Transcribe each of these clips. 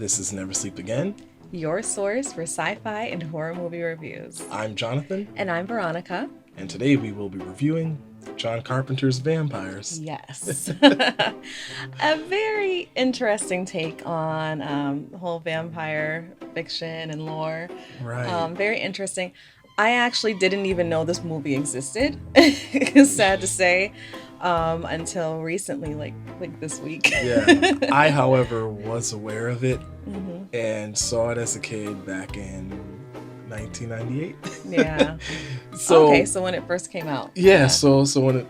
This is Never Sleep Again. Your source for sci-fi and horror movie reviews. I'm Jonathan. And I'm Veronica. And today we will be reviewing John Carpenter's Vampires. Yes. A very interesting take on the whole vampire fiction and lore. Right. Very interesting. I actually didn't even know this movie existed. It's sad to say. Until recently, like this week. Yeah. I, however, was aware of it and saw it as a kid back in 1998. Yeah. So when it first came out. Yeah. So when it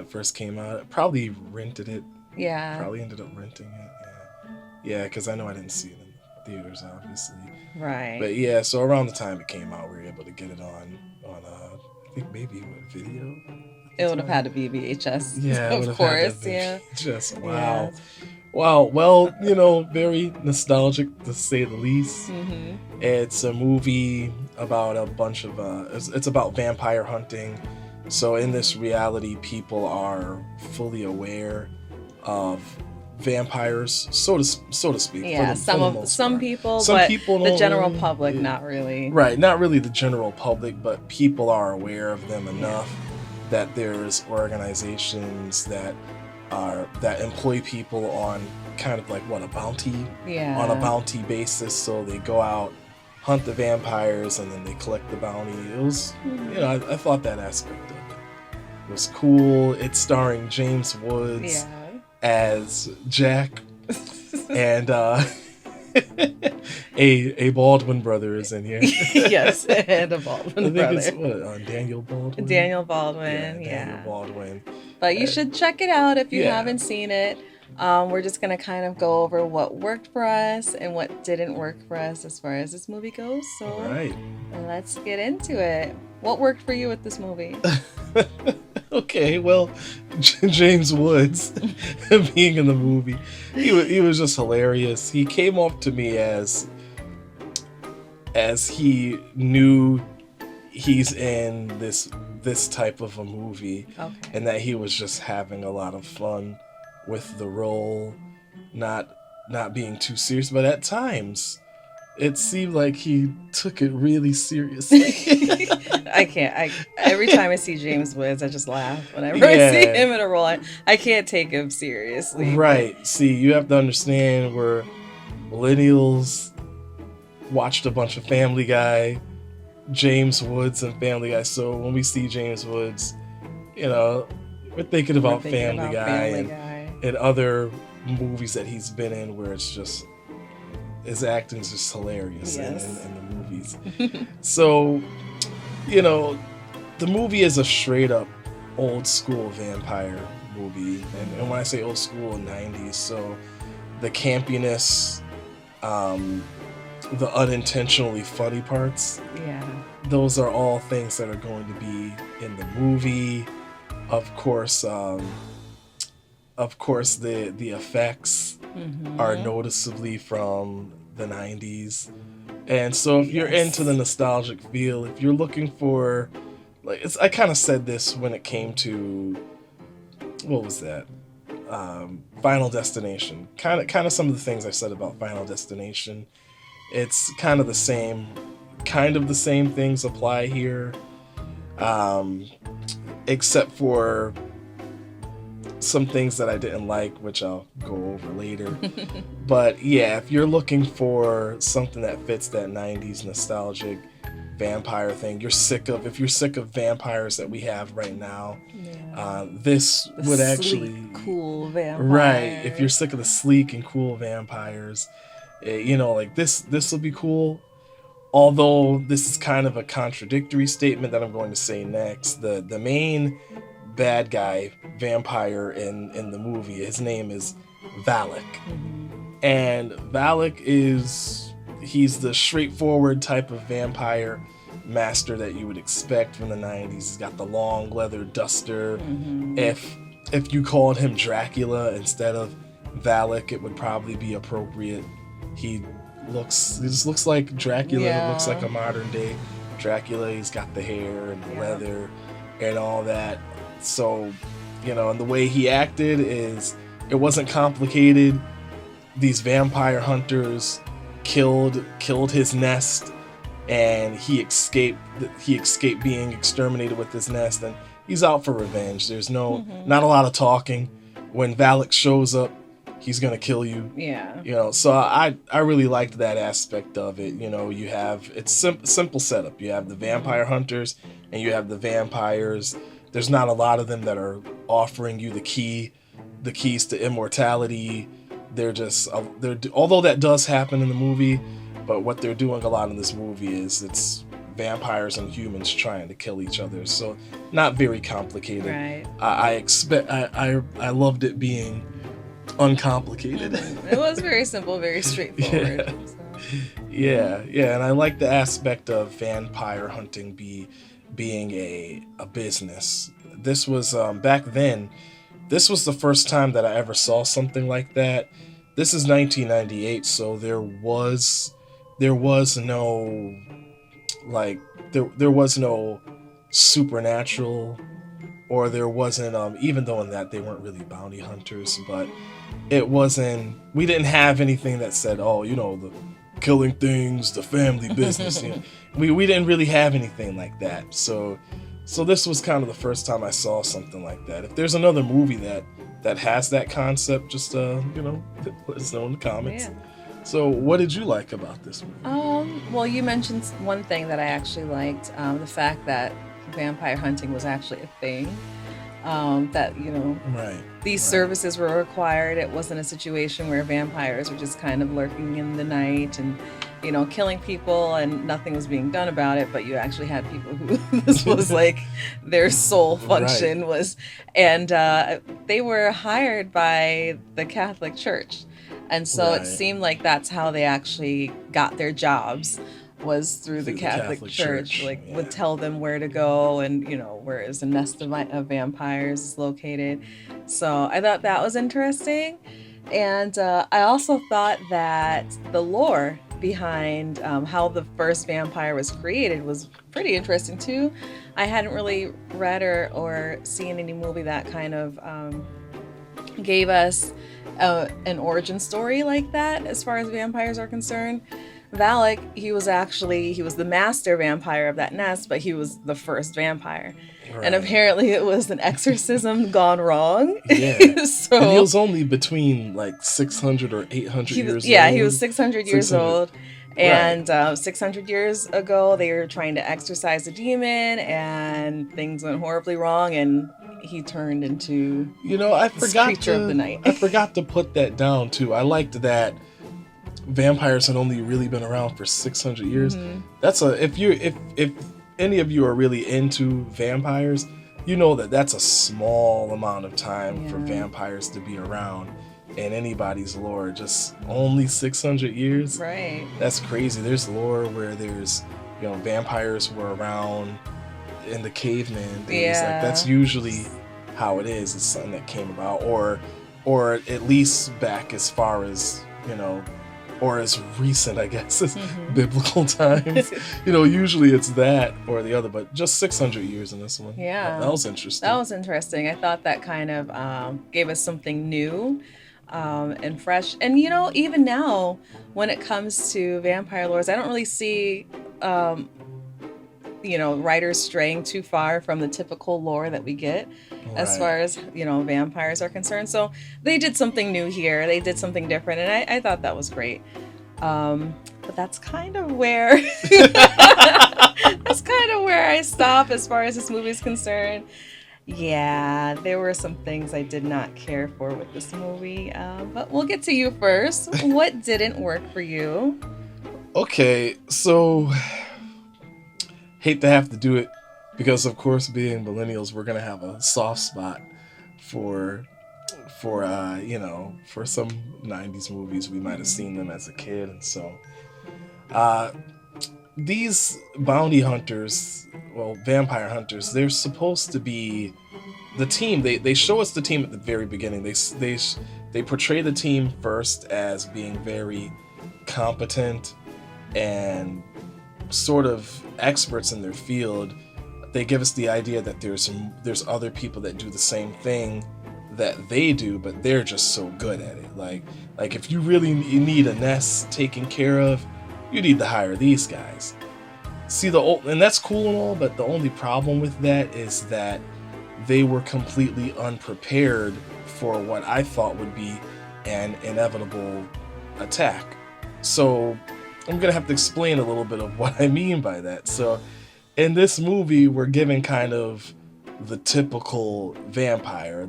first came out, I probably rented it. Yeah. Probably ended up renting it. Yeah. Because I know I didn't see it in theaters, obviously. Right. But yeah. So around the time it came out, we were able to get it on I think maybe video. It would have had to be VHS. Yeah, of course. Yeah. Just wow. Yeah. Wow. Well, very nostalgic to say the least. Mm-hmm. It's a movie about a bunch of it's about vampire hunting. So in this reality, people are fully aware of vampires, so to speak. Yeah, some people, some but people the general public, not really. Right, not really the general public, but people are aware of them enough that there's organizations that employ people on kind of like a bounty, on a bounty basis. So they go out, hunt the vampires, and then they collect the bounty. It was, I thought that aspect of it was cool. It's starring James Woods as Jack, and a Baldwin brother is in here. Yes, and a Baldwin brother. I think it's Daniel Baldwin. Daniel Baldwin, Daniel Baldwin. But you should check it out if you haven't seen it. We're just going to kind of go over what worked for us and what didn't work for us as far as this movie goes. So let's get into it. What worked for you with this movie? Okay, well, James Woods being in the movie, he was just hilarious. He came off to me as he knew he's in this type of a movie, and that he was just having a lot of fun with the role, not being too serious, but at times it seemed like he took it really seriously. Every time I see James Woods, I just laugh. Whenever I see him in a role, I can't take him seriously. Right. See, you have to understand, we're millennials, watched a bunch of Family Guy, James Woods and Family Guy. So when we see James Woods, we're thinking about Family Guy and other movies that he's been in where it's just, his acting is just hilarious in the movies. So, the movie is a straight up old school vampire movie. And when I say old school, 90s, so the campiness, the unintentionally funny parts, those are all things that are going to be in the movie. Of course, the effects are noticeably from the 90s. And so if you're into the nostalgic feel, if you're looking for, I kind of said this when it came to, what was that? Final Destination. Kind of some of the things I said about Final Destination. It's kind of the same things apply here, except for some things that I didn't like, which I'll go over later. But yeah, if you're looking for something that fits that 90s nostalgic vampire thing, if you're sick of vampires that we have right now, this would actually cool vampires. Right. If you're sick of the sleek and cool vampires, this will be cool. Although this is kind of a contradictory statement that I'm going to say next. The main bad guy vampire in the movie, his name is Valak. And Valak he's the straightforward type of vampire master that you would expect from the 90s. He's got the long leather duster. If you called him Dracula instead of Valak, it would probably be appropriate. He just looks like Dracula. It looks like a modern day Dracula. He's got the hair and the leather and all that. So, and the way he acted it wasn't complicated. these vampire hunters killed his nest, and he escaped being exterminated with his nest, and he's out for revenge. There's not a lot of talking. When Valak shows up, he's gonna kill you. Yeah. So I really liked that aspect of it. You have it's simple setup. You have the vampire hunters and you have the vampires. There's not a lot of them that are offering you the keys to immortality. They're just although that does happen in the movie, but what they're doing a lot in this movie is it's vampires and humans trying to kill each other. So not very complicated. Right. I loved it being uncomplicated. It was very simple, very straightforward. Yeah. Yeah, and I like the aspect of vampire hunting being a business. This was back then. This was the first time that I ever saw something like that. This is 1998, so there was no there was no supernatural, or there wasn't even though in that they weren't really bounty hunters, but we didn't have anything that said, the killing things, the family business. We didn't really have anything like that. So this was kind of the first time I saw something like that. If there's another movie that has that concept, just let us know in the comments. Yeah. So what did you like about this movie? Well, you mentioned one thing that I actually liked, the fact that vampire hunting was actually a thing. These services were required. It wasn't a situation where vampires were just kind of lurking in the night and killing people and nothing was being done about it, but you actually had people who this was like their sole function was, and they were hired by the Catholic Church, and so it seemed like that's how they actually got their jobs, was through the Catholic Church. Would tell them where to go and where is the nest of vampires is located. So I thought that was interesting, and I also thought that the lore behind how the first vampire was created was pretty interesting too. I hadn't really read or seen any movie that kind of gave us an origin story like that as far as vampires are concerned. Valak, he was the master vampire of that nest, but he was the first vampire. Right. And apparently it was an exorcism gone wrong. Yeah. So, and he was only between 600 or 800 years old. Yeah, he was 600 years old. And 600 years ago, they were trying to exorcise a demon, and things went horribly wrong, and he turned into creature of the night. I forgot to put that down, too. I liked that vampires had only really been around for 600 years. Mm-hmm. If any of you are really into vampires, that's a small amount of time for vampires to be around in anybody's lore. Just only 600 years. Right. That's crazy. There's lore where there's vampires were around in the caveman days. Yeah. That's usually how it is. It's something that came about, or at least back as far as or as recent, I guess, as biblical times. Usually it's that or the other, but just 600 years in this one. Yeah. That was interesting. That was interesting. I thought that kind of gave us something new and fresh. And, even now, when it comes to vampire lores, I don't really see, writers straying too far from the typical lore that we get. As far as, vampires are concerned. So they did something new here. They did something different. And I thought that was great. But that's kind of where I stop as far as this movie is concerned. Yeah, there were some things I did not care for with this movie. But we'll get to you first. What didn't work for you? Okay, so hate to have to do it. Because, of course, being millennials, we're going to have a soft spot for some 90s movies. We might have seen them as a kid. And so these bounty hunters, vampire hunters, they're supposed to be the team. They show us the team at the very beginning. They portray the team first as being very competent and sort of experts in their field. They give us the idea that there's other people that do the same thing that they do, but they're just so good at it. Like if you really need a nest taken care of, you need to hire these guys. See, and that's cool and all, but the only problem with that is that they were completely unprepared for what I thought would be an inevitable attack. So I'm gonna have to explain a little bit of what I mean by that. So in this movie, we're given kind of the typical vampire.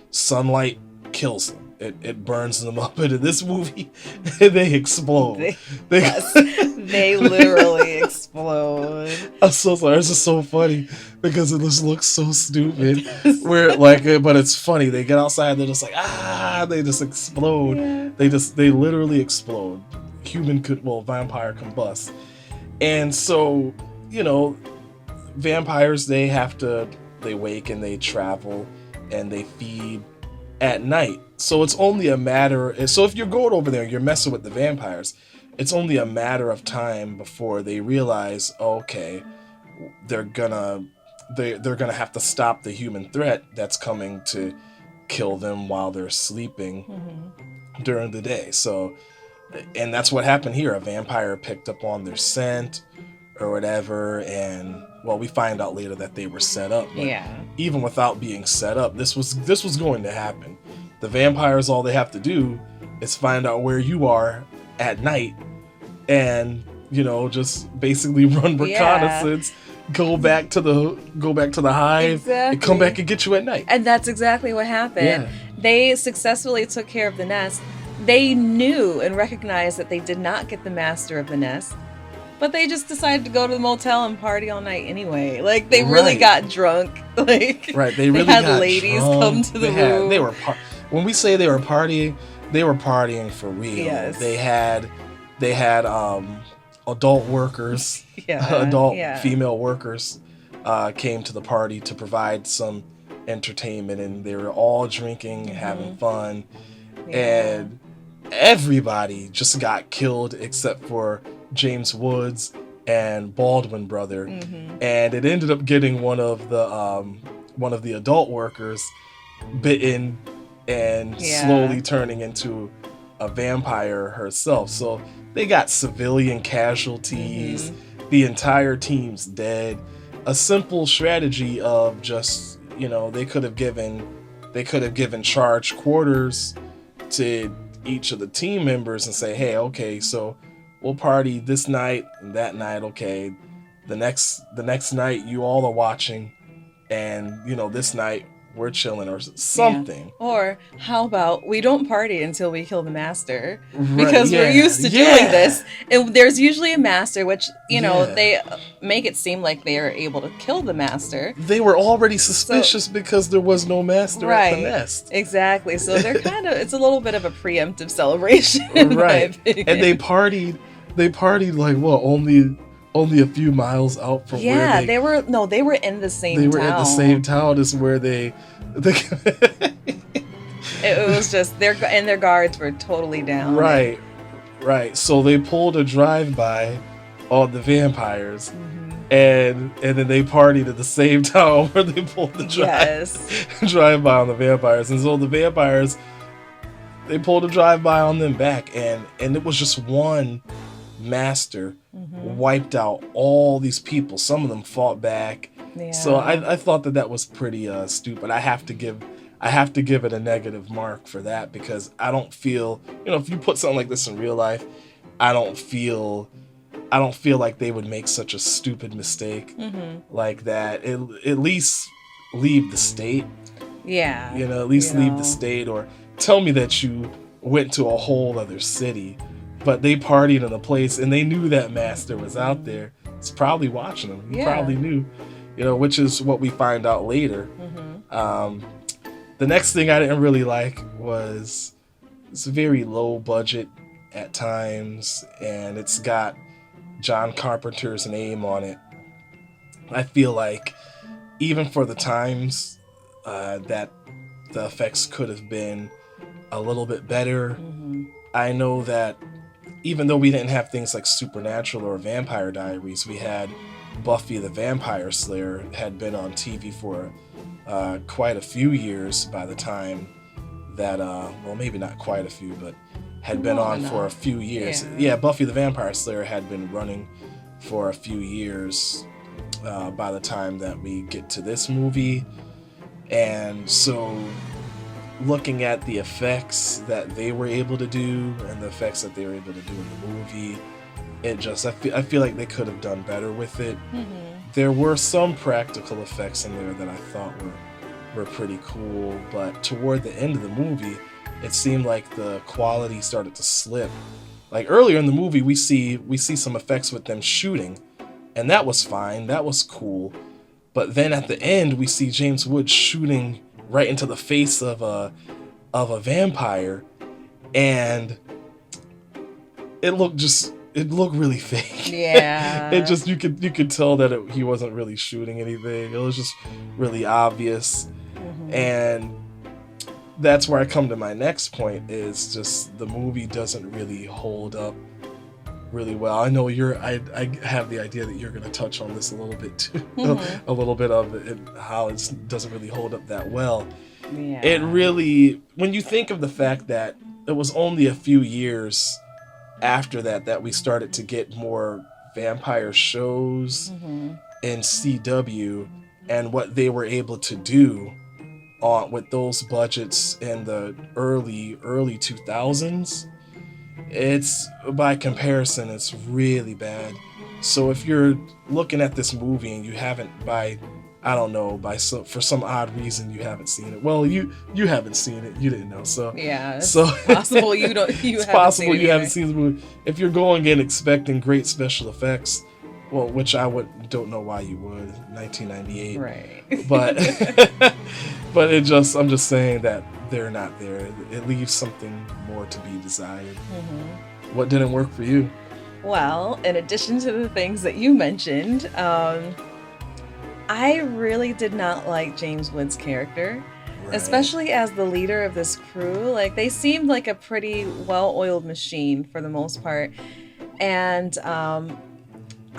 Sunlight kills them. It burns them up. And in this movie, they explode. They literally explode. I'm so sorry. It's just so funny because it just looks so stupid. But it's funny. They get outside, they're just like, they just explode. Yeah. They literally explode. Vampire combust. And so, vampires, they wake and they travel and they feed at night. So it's only a matter. So if you're going over there, you're messing with the vampires, it's only a matter of time before they realize, okay, they're gonna have to stop the human threat that's coming to kill them while they're sleeping during the day. So, and that's what happened here. A vampire picked up on their scent or whatever, and we find out later that they were set up. But even without being set up, this was going to happen. The vampires, all they have to do is find out where you are at night, and just basically run reconnaissance, go back to the hive, and come back and get you at night. And that's exactly what happened. Yeah. They successfully took care of the nest. They knew and recognized that they did not get the master of the nest, but they just decided to go to the motel and party all night anyway. Like, they really got drunk. They really had ladies drunk. Come to the room. When we say they were partying for real. Yes. They had adult workers, female workers came to the party to provide some entertainment, and they were all drinking, having fun, and everybody just got killed except for James Woods and Baldwin brother, and it ended up getting one of the adult workers bitten and slowly turning into a vampire herself. So they got civilian casualties. The entire team's dead. A simple strategy of just they could have given charge quarters to each of the team members and say, hey, okay, so we'll party this night and that night. Okay, the next night you all are watching, and this night we're chilling or something. Yeah. Or how about we don't party until we kill the master, because we're used to doing this. And there's usually a master, which they make it seem like they are able to kill the master. They were already suspicious because there was no master at the nest. Exactly. So they're it's a little bit of a preemptive celebration, in my opinion. And they partied like what, only a few miles out from where they were in the same town. They were in the same town as where they it was just their guards were totally down. Right. So they pulled a drive-by on the vampires, and then they partied at the same town where they pulled the drive-by on the vampires. And so the vampires, they pulled a drive-by on them back, and it was just one master wiped out all these people. Some of them fought back. So I thought that was pretty stupid. I have to give it a negative mark for that, because I don't feel, if you put something like this in real life, I don't feel like they would make such a stupid mistake like that. At least leave the state. Yeah. At least leave the state, or tell me that you went to a whole other city. But they partied in a place, and they knew that master was out there. He's probably watching them. He probably knew, which is what we find out later. The next thing I didn't really like was it's very low budget at times, and it's got John Carpenter's name on it. I feel like even for the times that the effects could have been a little bit better. I know that even though we didn't have things like Supernatural or Vampire Diaries, we had Buffy the Vampire Slayer had been on TV for quite a few years by the time that, well, maybe not quite a few, but had been on for a few years. Yeah, Buffy the Vampire Slayer had been running for a few years by the time that we get to this movie. And so looking at the effects that they were able to do and the effects that they were able to do in the movie, I feel like they could have done better with it. There were some practical effects in there that I thought were pretty cool, but toward the end of the movie, it seemed like the quality started to slip. Like earlier in the movie, we see some effects with them shooting, and that was fine, that was cool. But then at the end, we see James Woods shooting right into the face of a vampire, and it looked really fake. Yeah. You could tell that he wasn't really shooting anything. It was just really obvious. And that's where I come to my next point, is just the movie doesn't really hold up really well. I know I have the idea that you're going to touch on this a little bit too. A little bit of it, how it doesn't really hold up that well. Yeah. It really, when you think of the fact that it was only a few years after that we started to get more vampire shows in CW, and what they were able to do with those budgets in the early 2000s, it's, by comparison, it's really bad. So if you're looking at this movie and you haven't, for some odd reason you haven't seen it. Well, you haven't seen it. You didn't know. So yeah, it's possible you don't. It's possible you haven't seen the movie. If you're going in expecting great special effects, well, which don't know why you would. 1998, right? But I'm just saying that they're not there. It leaves something more to be desired. What didn't work for you? Well, in addition to the things that you mentioned, I really did not like James Woods' character, especially as the leader of this crew. Like, they seemed like a pretty well-oiled machine for the most part. And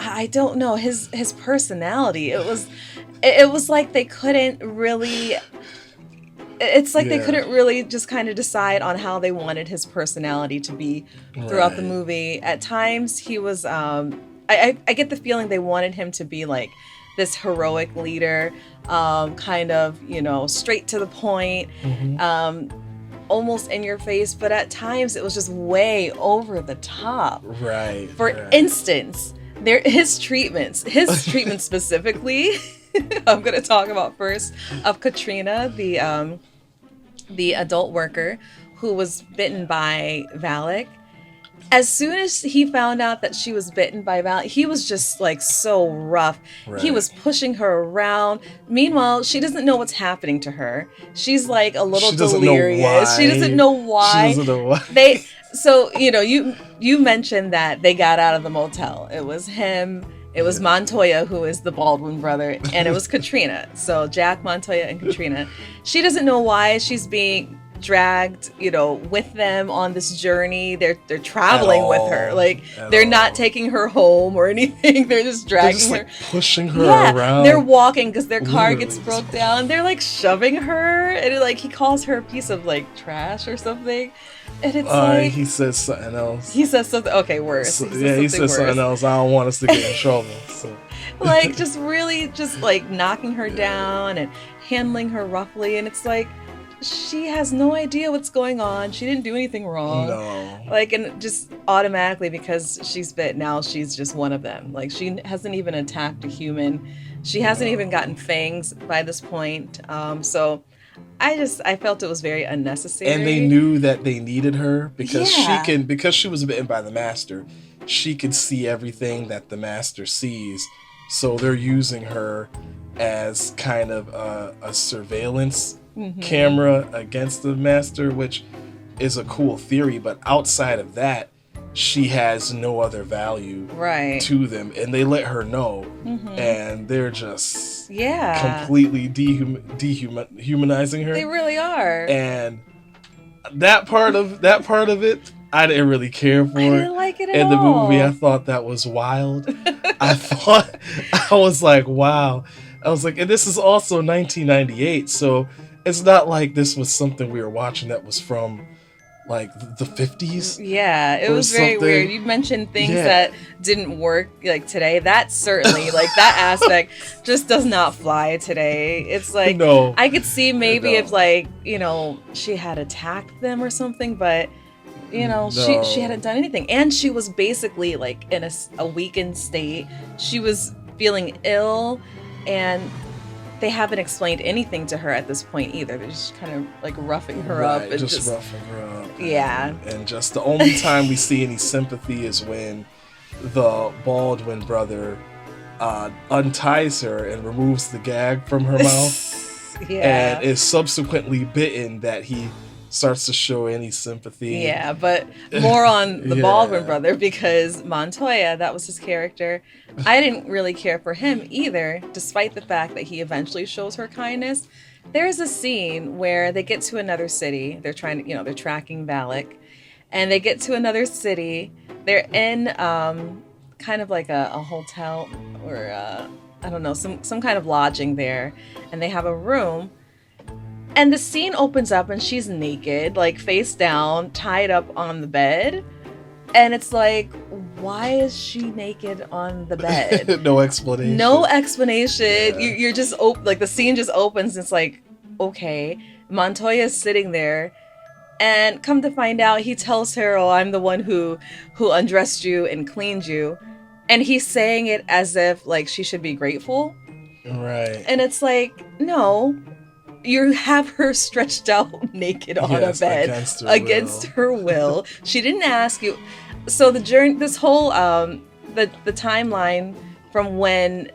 I don't know, his personality, it was like they couldn't really, it's like they couldn't really just kind of decide on how they wanted his personality to be throughout the movie. At times he was, I get the feeling they wanted him to be like this heroic leader, kind of, straight to the point, almost in your face, but at times it was just way over the top. Right. For instance, his treatment specifically, I'm going to talk about first, of Katrina, the adult worker who was bitten by Valak. As soon as he found out that she was bitten by Valak, he was just like so rough. Right. He was pushing her around. Meanwhile, she doesn't know what's happening to her. She's like a little delirious. She doesn't know why. So, you mentioned that they got out of the motel. It was him, it was Montoya, who is the Baldwin brother, and it was Katrina. So Jack, Montoya, and Katrina. She doesn't know why she's being dragged, with them on this journey. They're traveling with her. Like, they're not taking her home or anything. They're just dragging her. Pushing her around. They're walking because their car gets broke down. They're like shoving her, and like he calls her a piece of like trash or something. And it's like, he says something else. He says something. Okay, worse. He says something else. I don't want us to get in trouble. So. Like, just really, just like knocking her down and handling her roughly, and it's like, she has no idea what's going on. She didn't do anything wrong. No. Like, and just automatically, because she's bit, now she's just one of them. Like, she hasn't even attacked a human. She hasn't even gotten fangs by this point. So I felt it was very unnecessary. And they knew that they needed her because because she was bitten by the Master, she could see everything that the Master sees. So they're using her as kind of a surveillance camera against the Master, which is a cool theory, but outside of that, she has no other value to them, and they let her know, and they're just completely dehumanizing her. They really are. And that part of it, I didn't really care for. I didn't like it at all. In the movie, I all. thought that was wild. I was like, wow. I was like, and this is also 1998, so it's not like this was something we were watching that was from like the 50s. Yeah, it was very weird. You mentioned things that didn't work like today. That certainly, like that aspect just does not fly today. It's like, no, I could see maybe if like, you know, she had attacked them or something, but you know, she hadn't done anything. And she was basically like in a weakened state. She was feeling ill, and they haven't explained anything to her at this point either. They're just kind of like roughing her up. And just roughing her up. Yeah. And just the only time we see any sympathy is when the Baldwin brother unties her and removes the gag from her mouth. And is subsequently bitten that he starts to show any sympathy. Yeah, but more on the Baldwin brother, because Montoya, that was his character. I didn't really care for him either, despite the fact that he eventually shows her kindness. There's a scene where they get to another city. They're trying to, they're tracking Valak, and they get to another city. They're in kind of like a hotel or I don't know, some kind of lodging there, and they have a room. And the scene opens up and she's naked, like face down, tied up on the bed. And it's like, why is she naked on the bed? No explanation. No explanation. Yeah. You're just, like the scene just opens and it's like, okay. Montoya's sitting there. And come to find out, he tells her, oh, I'm the one who undressed you and cleaned you. And he's saying it as if like she should be grateful. Right. And it's like, no. You have her stretched out naked on a bed against her will. She didn't ask you. So the journey, this whole the timeline from when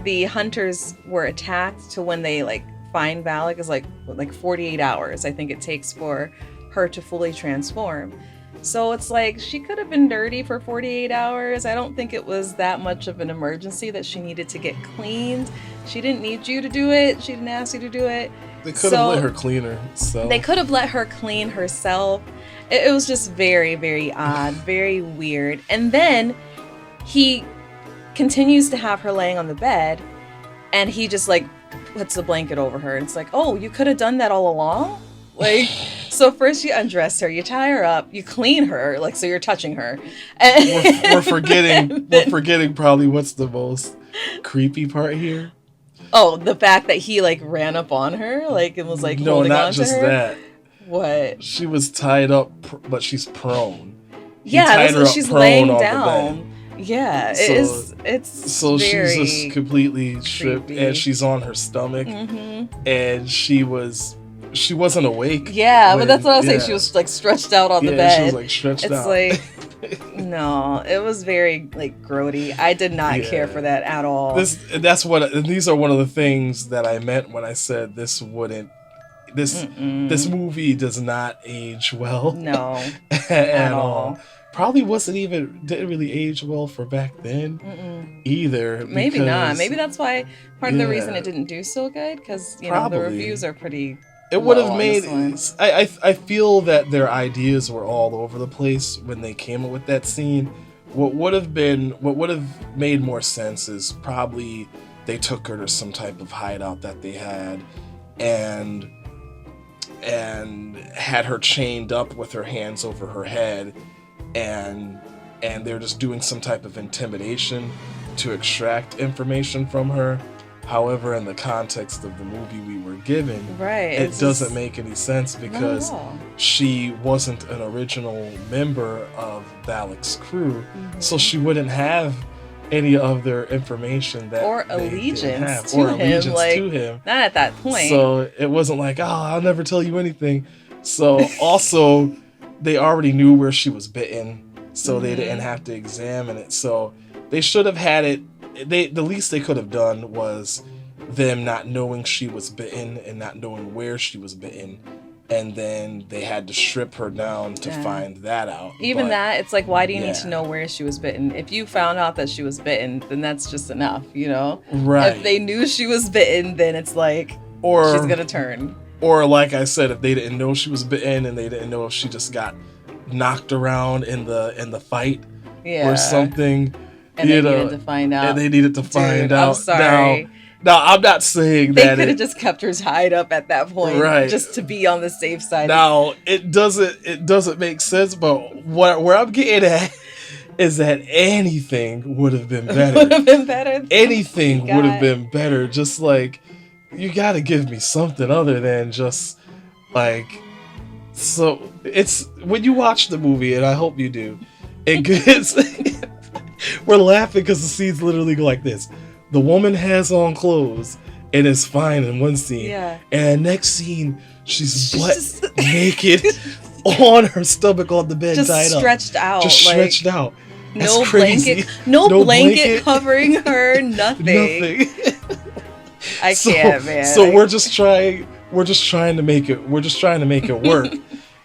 the hunters were attacked to when they like find Valak is like 48 hours. I think it takes for her to fully transform. So it's like she could have been dirty for 48 hours. I don't think it was that much of an emergency that she needed to get cleaned. She didn't need you to do it. She didn't ask you to do it. They could have let her clean herself. They could have let her clean herself. It was just very, very odd, very weird. And then he continues to have her laying on the bed, and he just like puts the blanket over her. And it's like, oh, you could have done that all along? Like, so first you undress her, you tie her up, you clean her, like, so you're touching her. And we're forgetting probably what's the most creepy part here. Oh, the fact that he like ran up on her, like, and was like holding on to her. No, not just that. What? She was tied up, but she's prone. She's laying down. Yeah, so, it's so she's just completely stripped, and she's on her stomach, and she wasn't awake. Yeah, but that's what I was saying. She was like stretched out on the bed. She was like stretched out. It's like, no, it was very like grody. I did not care for that at all. These are one of the things that I meant when I said this movie does not age well. No, at all. Probably didn't really age well for back then either. Maybe not. Maybe that's why part of the reason it didn't do so good, because the reviews are pretty. It would have made. I feel that their ideas were all over the place when they came up with that scene. What would have made more sense is probably they took her to some type of hideout that they had, and had her chained up with her hands over her head, and they're just doing some type of intimidation to extract information from her. However, in the context of the movie we were given, it doesn't make any sense, because she wasn't an original member of Valak's crew, so she wouldn't have any of their information that or allegiance to him. Not at that point. So it wasn't like, oh, I'll never tell you anything. So also, they already knew where she was bitten, so they didn't have to examine it. So they should have had it. The least they could have done was them not knowing she was bitten and not knowing where she was bitten, and then they had to strip her down to find that out. That, it's like, why do you need to know where she was bitten? If you found out that she was bitten, then that's just enough, Right. If they knew she was bitten, then it's like, she's gonna turn. Or like I said, if they didn't know she was bitten and they didn't know if she just got knocked around in the fight or something. And they needed to find out. And they needed to find out. I'm sorry. Now, I'm not saying they that could have just kept her tied up at that point, right, just to be on the safe side. Now, it doesn't make sense, but where I'm getting at is that anything would have been better. Would have been better. Anything would have been better. Just like, you got to give me something other than just like. So it's when you watch the movie, and I hope you do. It gets. We're laughing because the scenes literally go like this. The woman has on clothes and is fine in one scene. Yeah. And the next scene, she's butt naked on her stomach on the bed, just tied stretched up. out. Just stretched out. That's no crazy. blanket. No blanket covering her. Nothing. I can't, man. So we're just trying to make it work.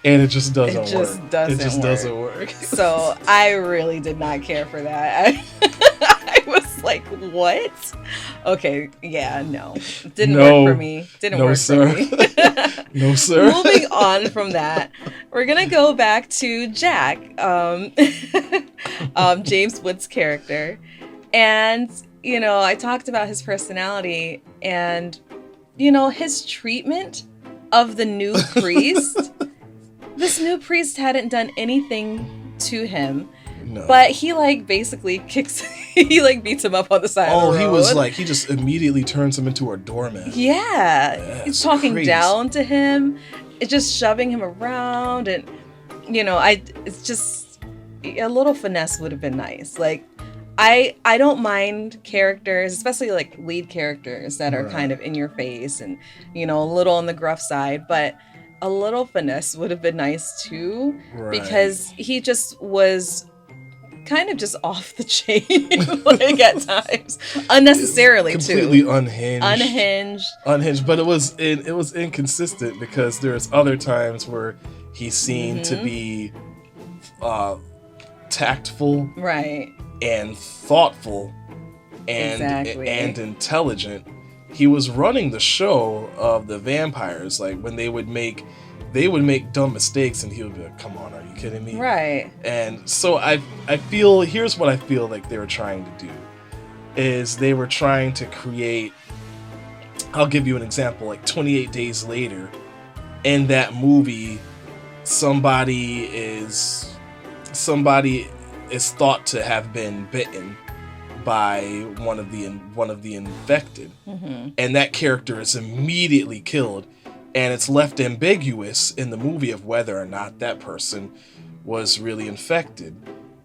And it just doesn't work. It just doesn't work. So I really did not care for that. I was like, what? Okay, yeah, no. Didn't work for me. Didn't work for me. No, sir. Moving on from that, we're going to go back to Jack, James Woods' character. And, you know, I talked about his personality and, you know, his treatment of the new priest. This new priest hadn't done anything to him. No. But he like basically he like beats him up on the side of the road. He was like, he just immediately turns him into a doormat. Yeah. He's talking down to him. It's just shoving him around. And, you know, it's just a little finesse would have been nice. Like, I don't mind characters, especially like lead characters that are kind of in your face and, you know, a little on the gruff side. But a little finesse would have been nice too, because he just was kind of just off the chain, like at times, unnecessarily completely too. Unhinged. But it was inconsistent because there's other times where he seemed to be tactful, right, and thoughtful, and intelligent. He was running the show of the vampires. Like when they would make dumb mistakes, and he would be like, "Come on, are you kidding me?" Right. And so I feel, here's what I feel like they were trying to do, is they were trying to create. I'll give you an example. Like 28 Days Later, in that movie, somebody is thought to have been bitten by one of the infected, and that character is immediately killed, and it's left ambiguous in the movie of whether or not that person was really infected.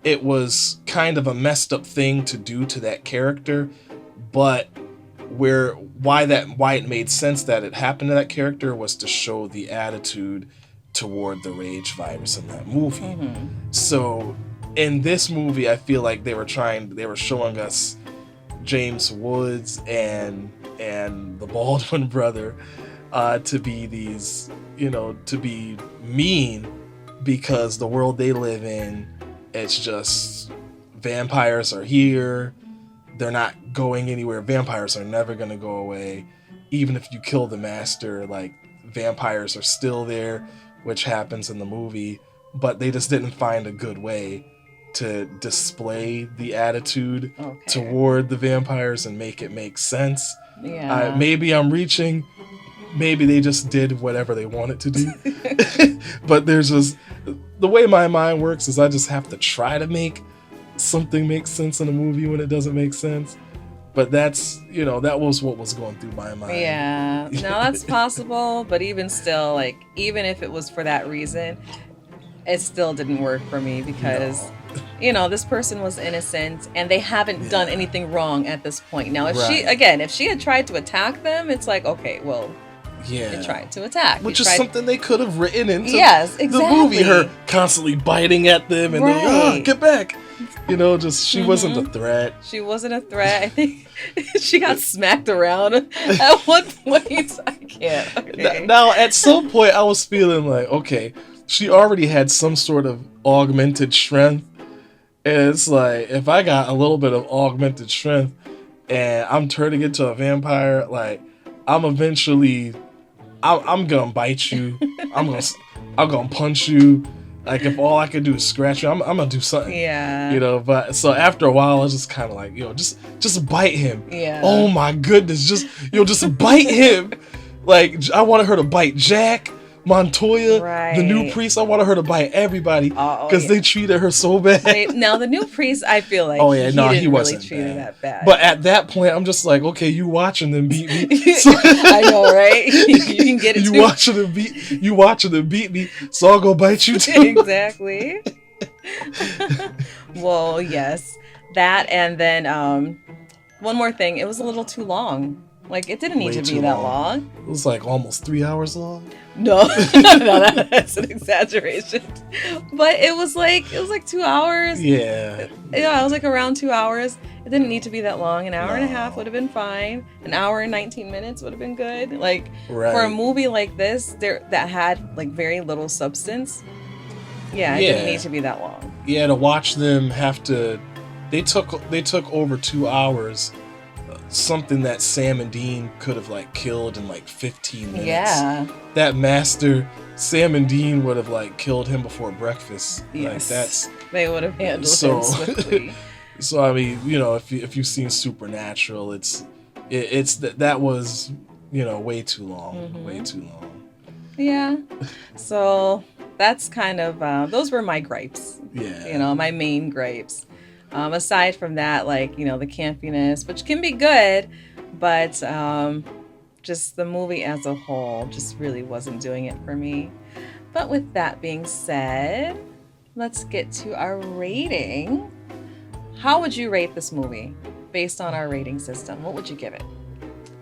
It was kind of a messed up thing to do to that character, but why it made sense that it happened to that character was to show the attitude toward the rage virus in that movie. So in this movie, I feel like they were showing us James Woods and the Baldwin brother to be these, you know, to be mean, because the world they live in, it's just vampires are here. They're not going anywhere. Vampires are never going to go away. Even if you kill the master, like, vampires are still there, which happens in the movie, but they just didn't find a good way to display the attitude toward the vampires and make it make sense. Yeah. Maybe I'm reaching. Maybe they just did whatever they wanted to do. But there's just, the way my mind works is I just have to try to make something make sense in a movie when it doesn't make sense. But that's, you know, that was what was going through my mind. Yeah. No, that's possible. But even still, like, even if it was for that reason, it still didn't work for me because, you know, this person was innocent and they haven't done anything wrong at this point. Now, if she had tried to attack them, it's like, okay, well, they tried to attack. Which is something they could have written into the movie. Her constantly biting at them and they're like, oh, get back. You know, just she wasn't a threat. She wasn't a threat. I think she got smacked around at one point. I can't. Okay. Now, at some point, I was feeling like, okay, she already had some sort of augmented strength. And it's like, if I got a little bit of augmented strength and I'm turning into a vampire, like, I'm eventually, I'm gonna bite you. I'm gonna punch you. Like if all I could do is scratch you, I'm gonna do something. Yeah. You know, but so after a while I was just kind of like, just bite him. Yeah. Oh my goodness, just bite him. Like I wanted her to bite Jack, Montoya, the new priest. I wanted her to bite everybody because they treated her so bad. Now the new priest, I feel like he wasn't really treat her that bad. But at that point, I'm just like, okay, you watching them beat me. So, I know, right? You can get it. You watching them beat me, so I'll go bite you too. Exactly. Well, yes, that, and then one more thing. It was a little too long. Like, it didn't need to be that long. It was like almost 3 hours long. No, that's an exaggeration. But it was like 2 hours. Yeah. Yeah, it was like around 2 hours. It didn't need to be that long. An hour and a half would have been fine. An hour and 19 minutes would have been good. Like, for a movie like this, that had like very little substance. Yeah, it didn't need to be that long. Yeah, to watch them have to, they took over 2 hours. Something that Sam and Dean could have like killed in like 15 minutes. Yeah. That master, Sam and Dean would have like killed him before breakfast. Yes. They would have handled him swiftly. So I mean, if you've seen Supernatural, that was, way too long. Mm-hmm. Way too long. Yeah. So that's kind of those were my gripes. Yeah. My main gripes. Aside from that, like, the campiness, which can be good, but just the movie as a whole just really wasn't doing it for me. But with that being said, let's get to our rating. How would you rate this movie based on our rating system? What would you give it?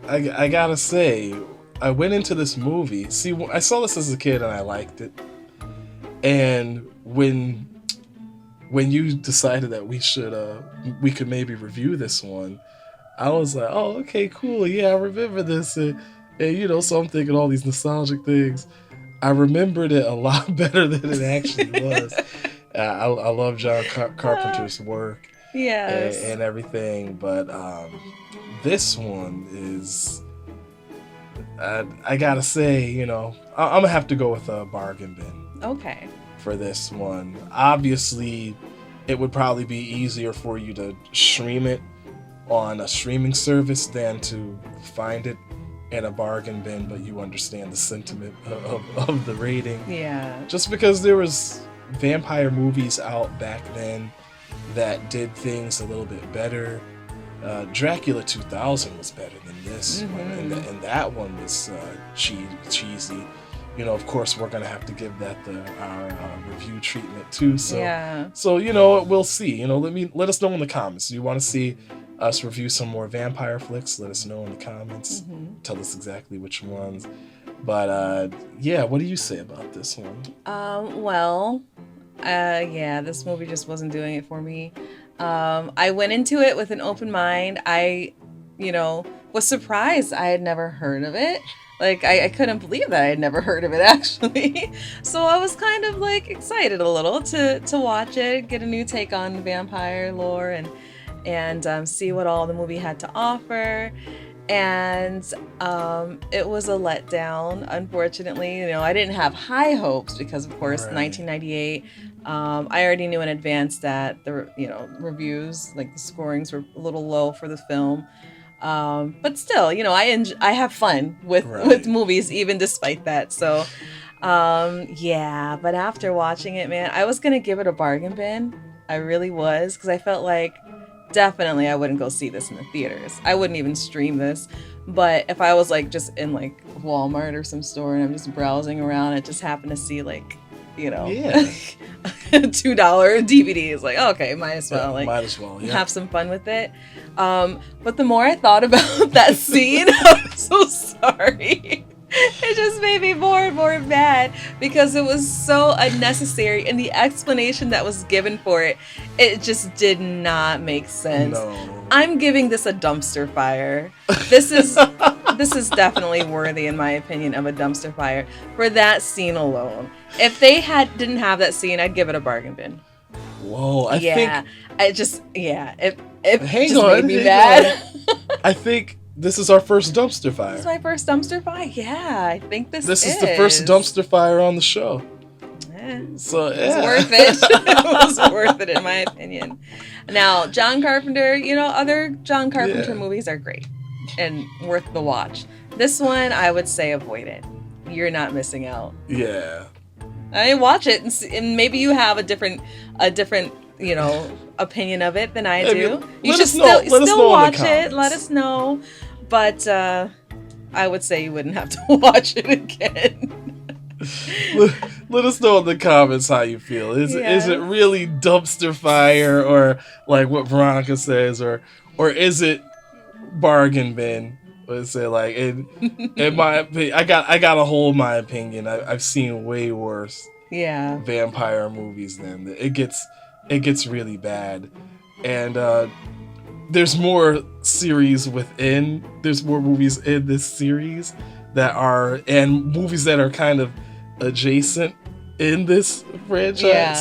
I gotta say, I went into this movie. See, I saw this as a kid and I liked it. And when you decided that we could maybe review this one, I was like, oh, okay, cool. Yeah, I remember this. And so I'm thinking all these nostalgic things. I remembered it a lot better than it actually was. I love John Carpenter's work. Yes. And everything. But this one is, I gotta say, I'm going to have to go with a bargain bin. Okay. For this one. Obviously, it would probably be easier for you to stream it on a streaming service than to find it in a bargain bin, but you understand the sentiment of the rating. Yeah. Just because there was vampire movies out back then that did things a little bit better. Dracula 2000 was better than this one, and that one was cheesy. Of course, we're gonna have to give that our review treatment too. So, yeah. So we'll see. Let us know in the comments. Do you want to see us review some more vampire flicks? Let us know in the comments. Mm-hmm. Tell us exactly which ones. But yeah, what do you say about this one? This movie just wasn't doing it for me. I went into it with an open mind. I, was surprised I had never heard of it. Like, I couldn't believe that I had never heard of it, actually. So I was kind of, like, excited a little to watch it, get a new take on vampire lore, and see what all the movie had to offer. And it was a letdown, unfortunately. I didn't have high hopes because, of course, 1998, I already knew in advance that the reviews, like the scorings, were a little low for the film. But still, I have fun with movies, even despite that. So, but after watching it, man, I was gonna give it a bargain bin. I really was, because I felt like definitely I wouldn't go see this in the theaters. I wouldn't even stream this. But if I was like just in like Walmart or some store and I'm just browsing around, I just happened to see like, $2 DVD. It's like, okay, might as well have some fun with it. But the more I thought about that scene, I'm so sorry. It just made me more and more mad because it was so unnecessary, and the explanation that was given for it just did not make sense. No. I'm giving this a dumpster fire. This is definitely worthy, in my opinion, of a dumpster fire for that scene alone. If they didn't have that scene, I'd give it a bargain bin. Whoa, it just made me mad. I think this is our first dumpster fire. This is my first dumpster fire? Yeah, I think this is. This is the first dumpster fire on the show. So it was worth it. It was worth it in my opinion. Now, John Carpenter, other John Carpenter movies are great and worth the watch. This one, I would say avoid it. You're not missing out. Yeah. I watch it and maybe you have a different opinion of it than I do. You should still watch it. Let us know. But I would say you wouldn't have to watch it again. Let us know in the comments how you feel. Is it really dumpster fire, or like what Veronica says, or is it bargain bin? Let's say like in my opinion, I gotta hold my opinion. I've seen way worse vampire movies than it gets really bad, and there's more series within. There's more movies in this series and movies that are kind of adjacent in this franchise. Yeah.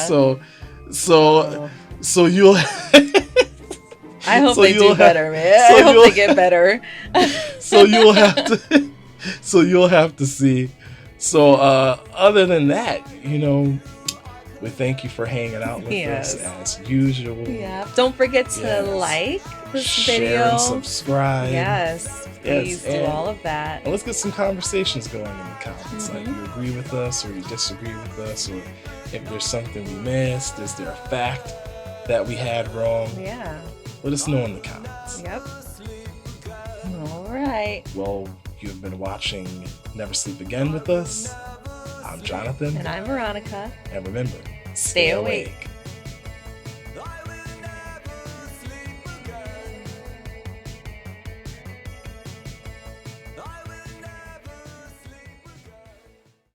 So you'll. I hope they do better, man. I hope they get better. So you'll have to see. So other than that, we thank you for hanging out with us as usual. Yeah. Don't forget to like this video. Share and subscribe. Yes. Please do all of that. And let's get some conversations going in the comments. Like, you agree with us or you disagree with us, or if there's something we missed, is there a fact that we had wrong? Yeah. Let us know in the comments. Yep. All right. Well, you've been watching Never Sleep Again with us. I'm Jonathan. And I'm Veronica. And remember, stay awake.